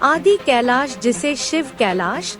आदि कैलाश, जिसे शिव कैलाश,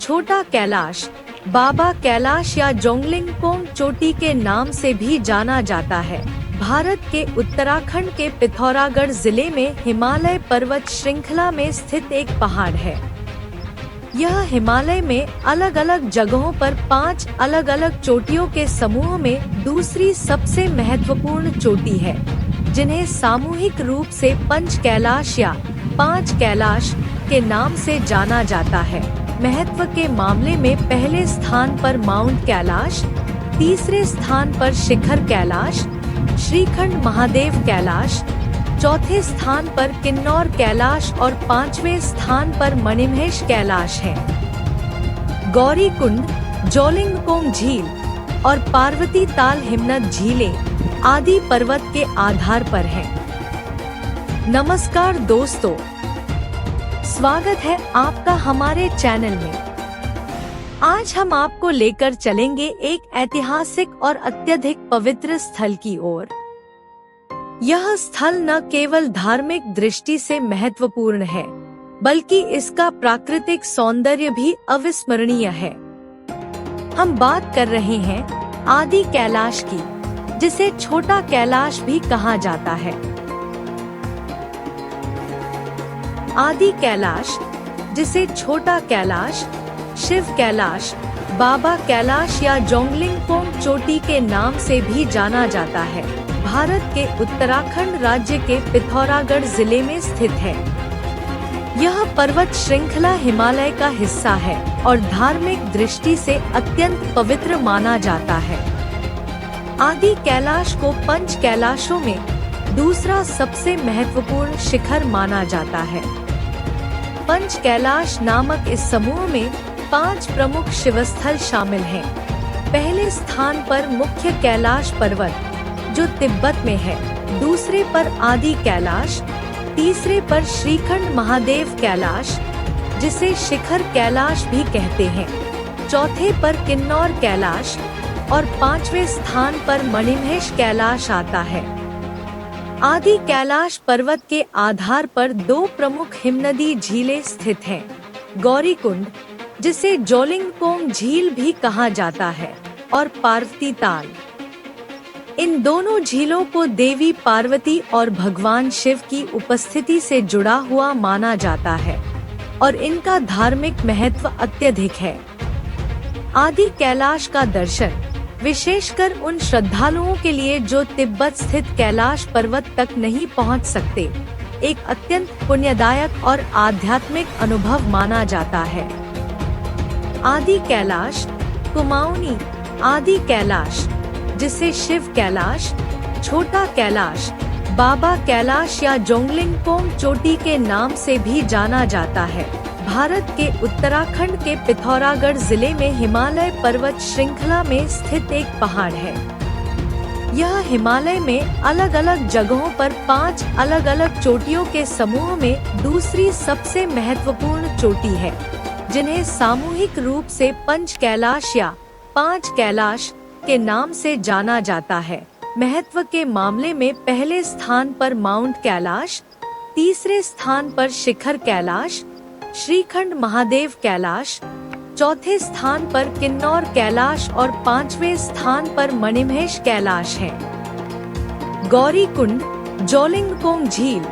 छोटा कैलाश, बाबा कैलाश या जोंगलिंगपोंग चोटी के नाम से भी जाना जाता है, भारत के उत्तराखंड के पिथौरागढ़ जिले में हिमालय पर्वत श्रृंखला में स्थित एक पहाड़ है। यह हिमालय में अलग अलग जगहों पर 5 अलग अलग चोटियों के समूह में दूसरी सबसे महत्वपूर्ण चोटी है, जिन्हें सामूहिक रूप से पंच कैलाश या 5 कैलाश के नाम से जाना जाता है। महत्व के मामले में पहले स्थान पर माउंट कैलाश, तीसरे स्थान पर शिखर कैलाश, श्रीखंड महादेव कैलाश, चौथे स्थान पर किन्नौर कैलाश और 5वें स्थान पर मणिमहेश कैलाश है। गौरीकुंड, जोलिंगपोंग झील और पार्वती ताल हिमनद झीलें आदि पर्वत के आधार पर हैं। नमस्कार दोस्तों, स्वागत है आपका हमारे चैनल में। आज हम आपको लेकर चलेंगे एक ऐतिहासिक और अत्यधिक पवित्र स्थल की ओर। यह स्थल न केवल धार्मिक दृष्टि से महत्वपूर्ण है, बल्कि इसका प्राकृतिक सौंदर्य भी अविस्मरणीय है। हम बात कर रहे हैं आदि कैलाश की, जिसे छोटा कैलाश भी कहा जाता है। आदि कैलाश, जिसे छोटा कैलाश, शिव कैलाश, बाबा कैलाश या जोंगलिंगपोंग चोटी के नाम से भी जाना जाता है, भारत के उत्तराखंड राज्य के पिथौरागढ़ जिले में स्थित है। यह पर्वत श्रृंखला हिमालय का हिस्सा है और धार्मिक दृष्टि से अत्यंत पवित्र माना जाता है। आदि कैलाश को पंच कैलाशों में दूसरा सबसे महत्वपूर्ण शिखर माना जाता है। पंच कैलाश नामक इस समूह में 5 प्रमुख शिवस्थल शामिल हैं। पहले स्थान पर मुख्य कैलाश पर्वत, जो तिब्बत में है, दूसरे पर आदि कैलाश, तीसरे पर श्रीखंड महादेव कैलाश, जिसे शिखर कैलाश भी कहते हैं, चौथे पर किन्नौर कैलाश और 5वें स्थान पर मणिमहेश कैलाश आता है। आदि कैलाश पर्वत के आधार पर 2 प्रमुख हिमनदी झीलें स्थित हैं। गौरीकुंड, जिसे जोलिंगपोंग झील भी कहा जाता है, और पार्वती ताल। इन दोनों झीलों को देवी पार्वती और भगवान शिव की उपस्थिति से जुड़ा हुआ माना जाता है और इनका धार्मिक महत्व अत्यधिक है। आदि कैलाश का दर्शन विशेषकर उन श्रद्धालुओं के लिए जो तिब्बत स्थित कैलाश पर्वत तक नहीं पहुंच सकते, एक अत्यंत पुण्यदायक और आध्यात्मिक अनुभव माना जाता है। आदि कैलाश, कुमाऊनी आदि कैलाश, जिसे शिव कैलाश, छोटा कैलाश, बाबा कैलाश या जोंगलिंगपोंग चोटी के नाम से भी जाना जाता है, भारत के उत्तराखंड के पिथौरागढ़ जिले में हिमालय पर्वत श्रृंखला में स्थित एक पहाड़ है। यह हिमालय में अलग अलग जगहों पर 5 अलग अलग चोटियों के समूह में दूसरी सबसे महत्वपूर्ण चोटी है, जिन्हें सामूहिक रूप से पंच कैलाश या 5 कैलाश के नाम से जाना जाता है। महत्व के मामले में पहले स्थान पर माउंट कैलाश, तीसरे स्थान पर शिखर कैलाश, श्रीखंड महादेव कैलाश, चौथे स्थान पर किन्नौर कैलाश और 5वें स्थान पर मणिमहेश कैलाश है। गौरीकुंड, जोलिंगपोंग झील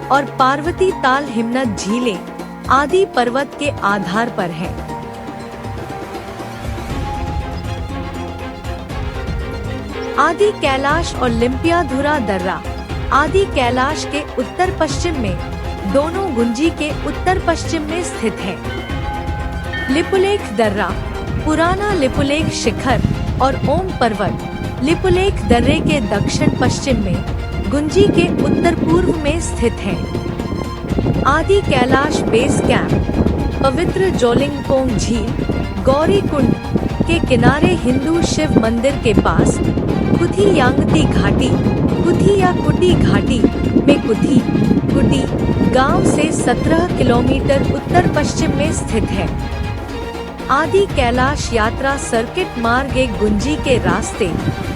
और पार्वती ताल हिमनद झीलें आदि पर्वत के आधार पर हैं। आदि कैलाश और लिम्पियाधुरा दर्रा आदि कैलाश के उत्तर पश्चिम में, दोनों गुंजी के उत्तर पश्चिम में स्थित है। लिपुलेख दर्रा, पुराना लिपुलेख शिखर और ओम पर्वत लिपुलेख दर्रे के दक्षिण पश्चिम में, गुंजी के उत्तर पूर्व में स्थित है। आदि कैलाश बेस कैंप, पवित्र जोलिंगपोंग झील, गौरीकुंड के किनारे हिंदू शिव मंदिर के पास, कुथी यांगती घाटी, कुथी या कुटी घाटी में कुटी गांव से 17 किलोमीटर उत्तर पश्चिम में स्थित है। आदि कैलाश यात्रा सर्किट मार्ग एक गुंजी के रास्ते,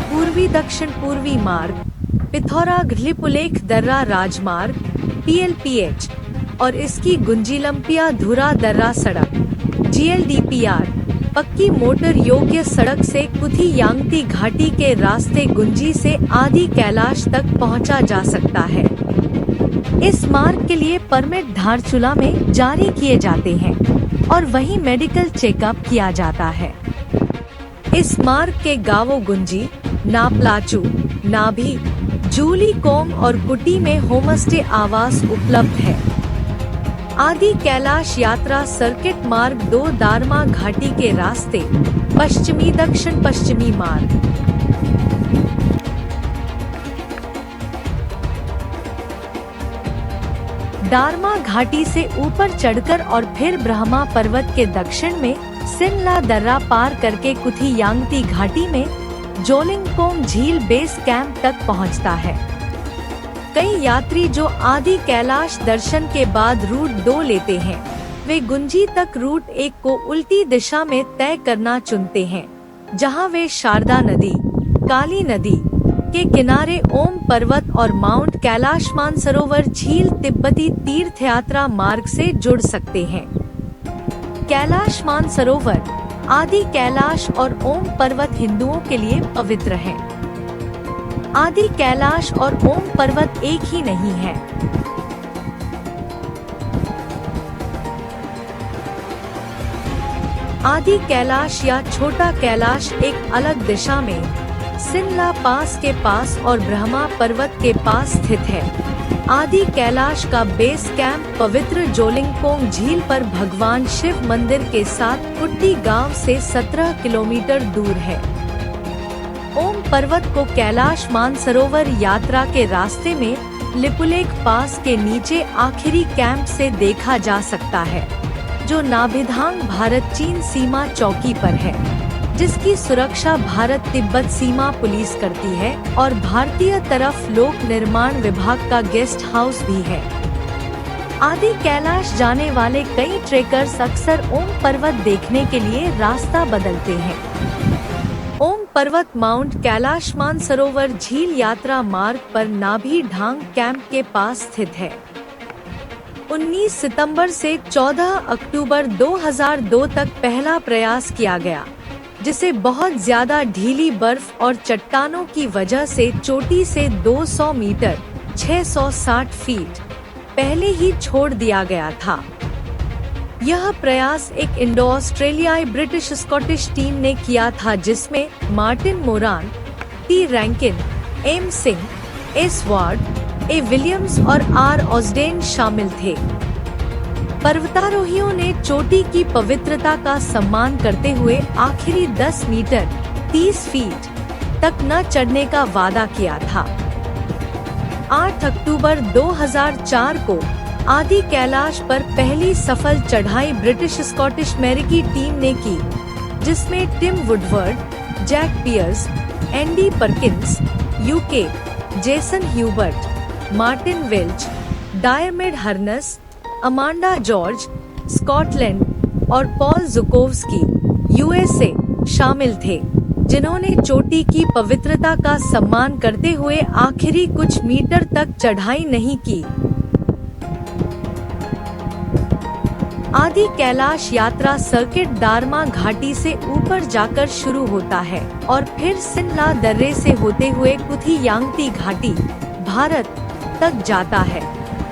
पूर्वी दक्षिण पूर्वी मार्ग, पिथौरागढ़ लिपुलेख दर्रा राजमार्ग PLPH और इसकी गुंजी लंपिया धुरा दर्रा सड़क GLDPR पक्की मोटर योग्य सड़क से कुथी यांगती घाटी के रास्ते गुंजी से आदि कैलाश तक पहुंचा जा सकता है। इस मार्ग के लिए परमिट धारचूला में जारी किए जाते हैं और वहीं मेडिकल चेकअप किया जाता है। इस मार्ग के गांवों गुंजी, नापलाचू, नाभी, जूली कोम और कुटी में होमस्टे आवास उपलब्ध है। आदि कैलाश यात्रा सर्किट मार्ग 2 दारमा घाटी के रास्ते पश्चिमी दक्षिण पश्चिमी मार्ग। दारमा घाटी से ऊपर चढ़कर और फिर ब्रह्मा पर्वत के दक्षिण में सिनला दर्रा पार करके कुथी यांगती घाटी में जोलिंगपोंग झील बेस कैंप तक पहुंचता है। कई यात्री जो आदि कैलाश दर्शन के बाद रूट 2 लेते हैं, वे गुंजी तक रूट 1 को उल्टी दिशा में तय करना चुनते हैं, जहां वे शारदा नदी, काली नदी के किनारे ओम पर्वत और माउंट कैलाश मानसरोवर झील तिब्बती तीर्थयात्रा मार्ग से जुड़ सकते हैं। कैलाश मानसरोवर, आदि कैलाश और ओम पर्वत हिंदुओं के लिए पवित्र हैं। आदि कैलाश और ओम पर्वत एक ही नहीं है। आदि कैलाश या छोटा कैलाश एक अलग दिशा में सिनला पास के पास और ब्रह्मा पर्वत के पास स्थित है। आदि कैलाश का बेस कैंप पवित्र जोलिंगपोंग झील पर भगवान शिव मंदिर के साथ कुट्टी गांव से 17 किलोमीटर दूर है। ओम पर्वत को कैलाश मानसरोवर यात्रा के रास्ते में लिपुलेख पास के नीचे आखिरी कैंप से देखा जा सकता है, जो नाभिधांग भारत चीन सीमा चौकी पर है, जिसकी सुरक्षा भारत तिब्बत सीमा पुलिस करती है और भारतीय तरफ लोक निर्माण विभाग का गेस्ट हाउस भी है। आदि कैलाश जाने वाले कई ट्रेकर्स अक्सर ओम पर्वत देखने के लिए रास्ता बदलते हैं। ओम पर्वत माउंट कैलाश मानसरोवर झील यात्रा मार्ग पर नाभी ढांग कैंप के पास स्थित है। 19 सितंबर से 14 अक्टूबर 2002 तक पहला प्रयास किया गया, जिसे बहुत ज्यादा ढीली बर्फ और चट्टानों की वजह से चोटी से 200 मीटर 660 फीट पहले ही छोड़ दिया गया था। यह प्रयास एक इंडो ऑस्ट्रेलियाई ब्रिटिश स्कॉटिश टीम ने किया था, जिसमें Martin Moran, T Rankin, M Singh, S Ward, A Williams और आर ऑस्डेन शामिल थे। पर्वतारोहियों ने चोटी की पवित्रता का सम्मान करते हुए आखिरी 10 मीटर 30 फीट तक न चढ़ने का वादा किया था। 8 अक्टूबर 2004 को आदि कैलाश पर पहली सफल चढ़ाई ब्रिटिश स्कॉटिश अमेरिकी टीम ने की, जिसमें Tim Woodward, Jack Pierce, Andy Perkins, UK, Jason Hubert, Martin Welch, Diarmid Hearns, Amanda George, Scotland और पॉल जुकोव्स्की, USA शामिल थे, जिन्होंने चोटी की पवित्रता का सम्मान करते हुए आखिरी कुछ मीटर तक चढ़ाई नहीं की। आदि कैलाश यात्रा सर्किट दारमा घाटी से ऊपर जाकर शुरू होता है और फिर सिनला दर्रे से होते हुए कुथी यांगती घाटी, भारत तक जाता है,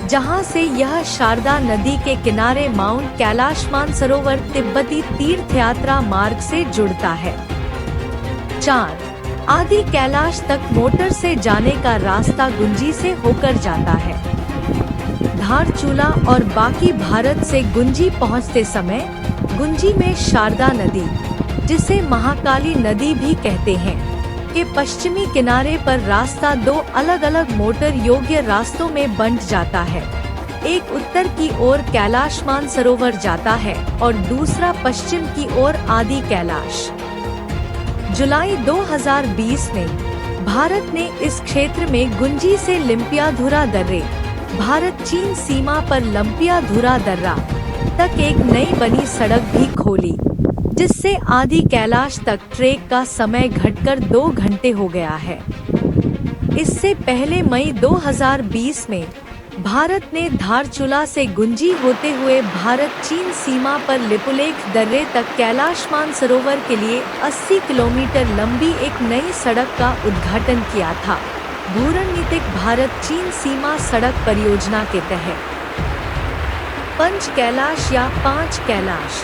जहां से यह शारदा नदी के किनारे माउंट कैलाश मानसरोवर तिब्बती तीर्थयात्रा मार्ग से जुड़ता है। 4. आदि कैलाश तक मोटर से जाने का रास्ता गुंजी से होकर जाता है। धारचूला और बाकी भारत से गुंजी पहुंचते समय गुंजी में शारदा नदी, जिसे महाकाली नदी भी कहते हैं, के पश्चिमी किनारे पर रास्ता 2 अलग अलग मोटर योग्य रास्तों में बंट जाता है। एक उत्तर की ओर कैलाश मानसरोवर जाता है और दूसरा पश्चिम की ओर आदि कैलाश। जुलाई 2020 में भारत ने इस क्षेत्र में गुंजी से लिम्पियाधुरा दर्रे, भारत चीन सीमा पर लंपियाधुरा दर्रा तक एक नई बनी सड़क भी खोली, जिससे आदि कैलाश तक ट्रेक का समय घटकर 2 घंटे हो गया है। इससे पहले मई 2020 में भारत ने धारचूला से गुंजी होते हुए भारत चीन सीमा पर लिपुलेख दर्रे तक कैलाश मानसरोवर के लिए 80 किलोमीटर लंबी एक नई सड़क का उद्घाटन किया था। भूरणनीतिक भारत चीन सीमा सड़क परियोजना के तहत पंच कैलाश या पांच कैलाश।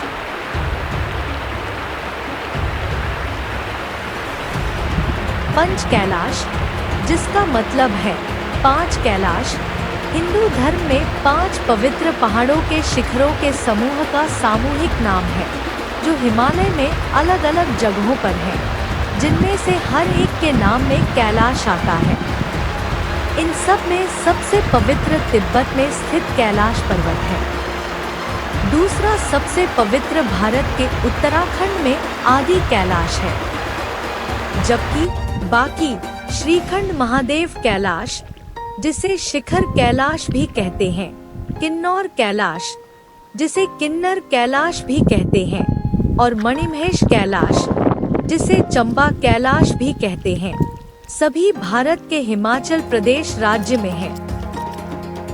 पंच कैलाश, जिसका मतलब है पांच कैलाश, हिंदू धर्म में पांच पवित्र पहाड़ों के शिखरों के समूह का सामूहिक नाम है, जो हिमालय में अलग अलग जगहों पर है, जिनमें से हर एक के नाम में कैलाश आता है। इन सब में सबसे पवित्र तिब्बत में स्थित कैलाश पर्वत है। दूसरा सबसे पवित्र भारत के उत्तराखंड में आदि कैलाश है, जबकि बाकी श्रीखंड महादेव कैलाश, जिसे शिखर कैलाश भी कहते हैं, किन्नौर कैलाश, जिसे किन्नर कैलाश भी कहते हैं, और मणिमहेश कैलाश, जिसे चंबा कैलाश भी कहते हैं, सभी भारत के हिमाचल प्रदेश राज्य में है।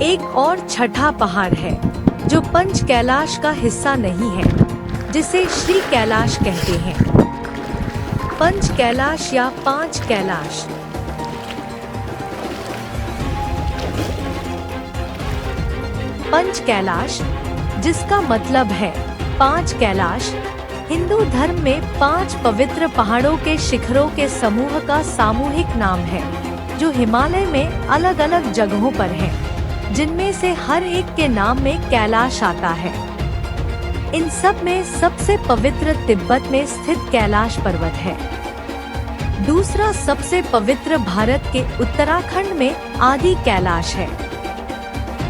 एक और छठा पहाड़ है जो पंच कैलाश का हिस्सा नहीं है, जिसे श्री कैलाश कहते हैं। पंच कैलाश या पांच कैलाश। पंच कैलाश, जिसका मतलब है पांच कैलाश, हिंदू धर्म में पांच पवित्र पहाड़ों के शिखरों के समूह का सामूहिक नाम है, जो हिमालय में अलग अलग जगहों पर है, जिनमें से हर एक के नाम में कैलाश आता है। इन सब में सबसे पवित्र तिब्बत में स्थित कैलाश पर्वत है। दूसरा सबसे पवित्र भारत के उत्तराखंड में आदि कैलाश है,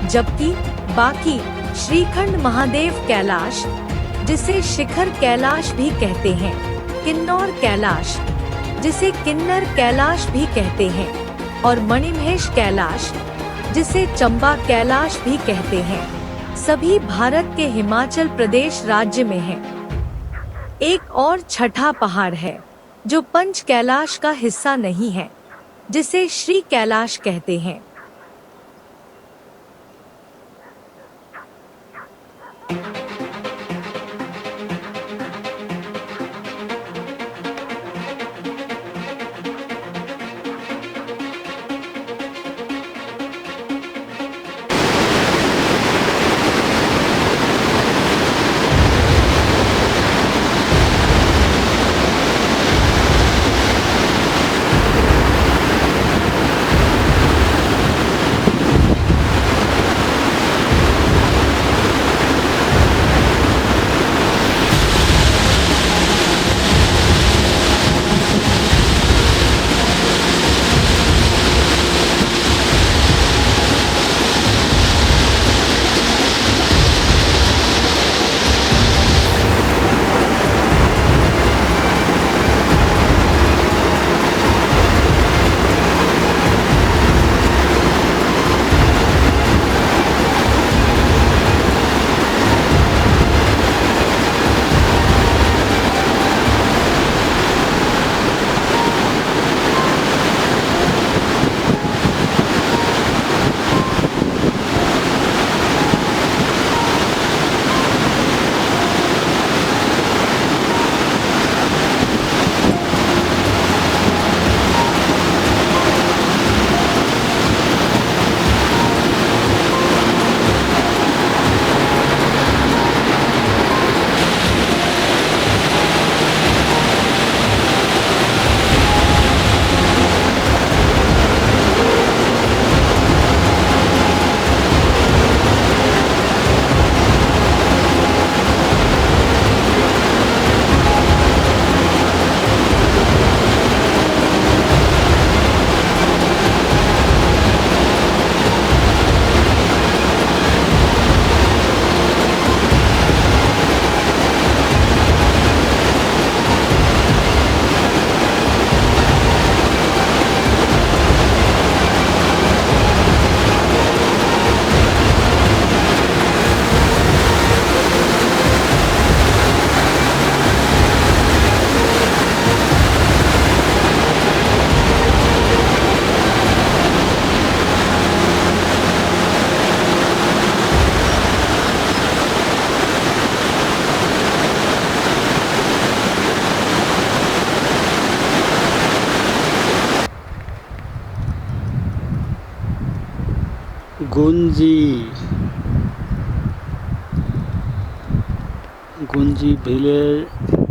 जबकि बाकी श्रीखंड महादेव कैलाश, जिसे शिखर कैलाश भी कहते हैं, किन्नौर कैलाश, जिसे किन्नर कैलाश भी कहते हैं, और मणिमहेश कैलाश, जिसे चंबा कैलाश भी कहते हैं, सभी भारत के हिमाचल प्रदेश राज्य में है। एक और छठा पहाड़ है जो पंच कैलाश का हिस्सा नहीं है, जिसे श्री कैलाश कहते हैं। गुंजी गुंजी ভিলের